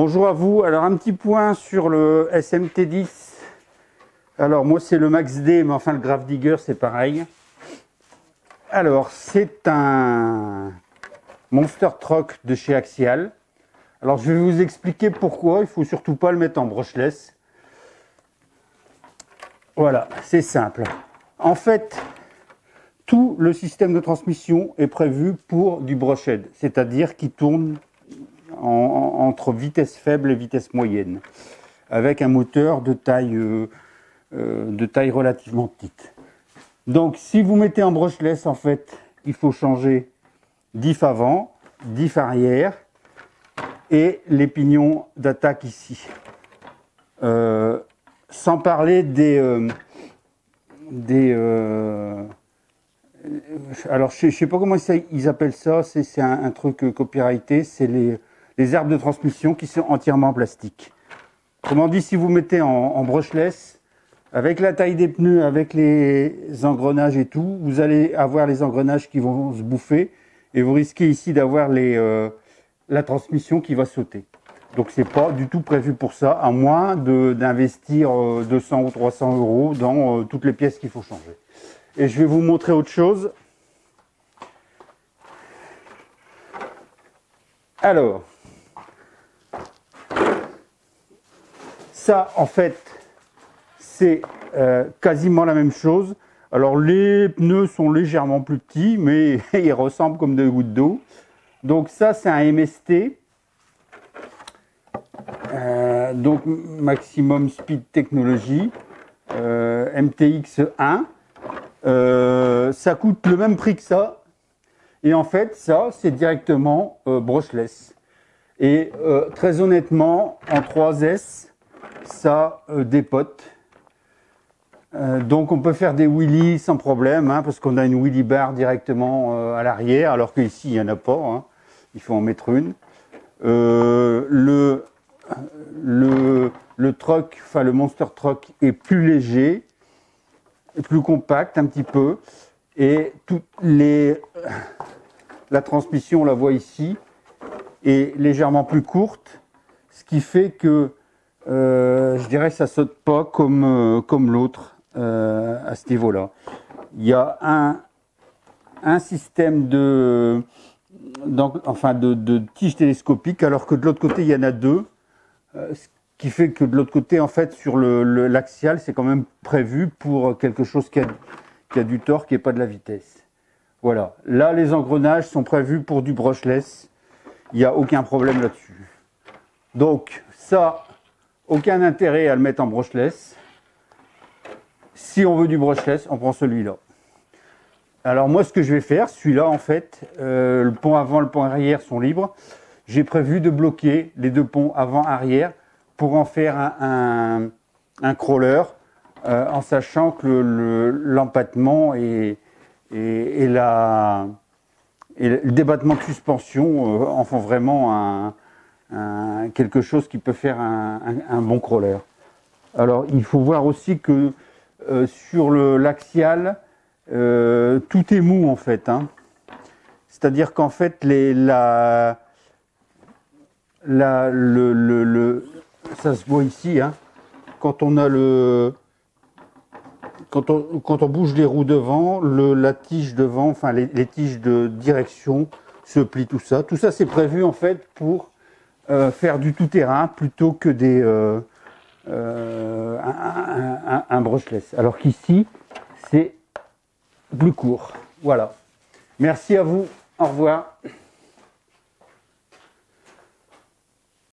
Bonjour à vous. Alors un petit point sur le SMT10. Alors moi c'est le Max D, mais enfin le Grave Digger c'est pareil. Alors c'est un Monster Truck de chez Axial. Alors je vais vous expliquer pourquoi. Il faut surtout pas le mettre en brushless. Voilà, c'est simple. En fait, tout le système de transmission est prévu pour du brushed, c'est-à-dire qui tourne entre vitesse faible et vitesse moyenne, avec un moteur de taille relativement petite. Donc si vous mettez en brushless, en fait, il faut changer diff avant, diff arrière et les pignons d'attaque ici. Sans parler alors je sais pas comment ils appellent ça, c'est un truc copyrighté, c'est les arbres de transmission qui sont entièrement en plastique. Autrement dit, si vous mettez en brushless, avec la taille des pneus, avec les engrenages et tout, vous allez avoir les engrenages qui vont se bouffer et vous risquez ici d'avoir la transmission qui va sauter. Donc c'est pas du tout prévu pour ça, à moins d'investir 200 ou 300 euros dans toutes les pièces qu'il faut changer. Et je vais vous montrer autre chose. Alors, ça en fait, c'est quasiment la même chose. Alors les pneus sont légèrement plus petits, mais ils ressemblent comme des gouttes d'eau. Donc ça c'est un MST. Donc Maximum Speed Technology, MTX1. Ça coûte le même prix que ça. Et en fait, ça, c'est directement brushless. Et très honnêtement, en 3S, ça dépote. Donc on peut faire des wheelies sans problème, hein, parce qu'on a une wheelie bar directement à l'arrière, alors qu'ici, il n'y en a pas. Hein. Il faut en mettre une. Le truck, enfin le Monster Truck est plus léger, plus compact un petit peu, et la transmission, on la voit ici, est légèrement plus courte, ce qui fait que je dirais que ça saute pas comme l'autre à ce niveau-là. Il y a un système de tige télescopique, alors que de l'autre côté il y en a deux. Ce qui fait que de l'autre côté, en fait, sur l'axial, c'est quand même prévu pour quelque chose qui a du torque et pas de la vitesse. Voilà. Là, les engrenages sont prévus pour du brushless. Il n'y a aucun problème là-dessus. Donc, ça, aucun intérêt à le mettre en brushless. Si on veut du brushless, on prend celui-là. Alors moi, ce que je vais faire, celui-là, en fait, le pont avant, le pont arrière sont libres. J'ai prévu de bloquer les deux ponts avant-arrière pour en faire un crawler, en sachant que l'empattement et le débattement de suspension en font vraiment quelque chose qui peut faire un bon crawler. Alors il faut voir aussi que sur l'axial, tout est mou en fait. Hein. C'est-à-dire qu'en fait ça se voit ici, hein, quand on bouge les roues devant, la tige devant, enfin les tiges de direction se plient, tout ça. Tout ça c'est prévu en fait pour faire du tout-terrain plutôt que un brushless. Alors qu'ici c'est plus court. Voilà. Merci à vous. Au revoir.